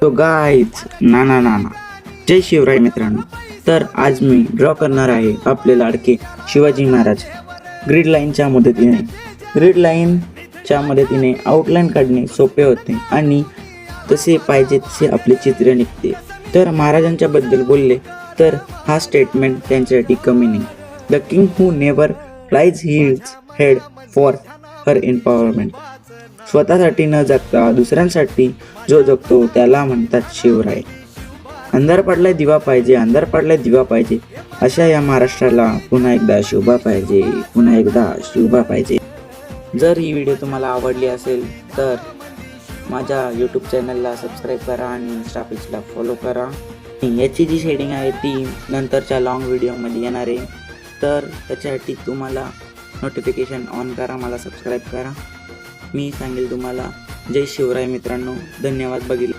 तो गाईच ना ना ना ना. जय शिवराय मित्रांनो. तर आज मी ड्रॉ करणार आहे आपले लाडके शिवाजी महाराज ग्रीड लाईनच्या मदतीने आउटलाईन काढणे सोपे होते आणि तसे पाहिजे तसे आपले चित्र निघते. तर महाराजांच्या बद्दल बोलले तर हा स्टेटमेंट त्यांच्यासाठी कमी नाही. The king who never flies his head for her empowerment. स्वतःसाठी न जगता दुसऱ्यांसाठी जो जगतो त्याला म्हणतात शिवराय. अंधार पडलाय दिवा पाहिजे, अंधार पडलाय दिवा पाहिजे, अशा या महाराष्ट्राला पुन्हा एकदा शोभा पाहिजे, पुन्हा एकदा शोभा पाहिजे. जर ही व्हिडिओ तुम्हाला आवडली असेल तर माझ्या यूट्यूब चॅनलला सबस्क्राईब करा आणि इंस्टा पेजला फॉलो करा. याची जी शेडिंग आहे ती नंतरच्या लॉंग व्हिडिओमध्ये येणार आहे. तर त्याच्यासाठी तुम्हाला नोटिफिकेशन ऑन करा, मला सबस्क्राईब करा. मी सांगेल तुम्हाला. जय शिवराय मित्रांनो. धन्यवाद. बघितलं.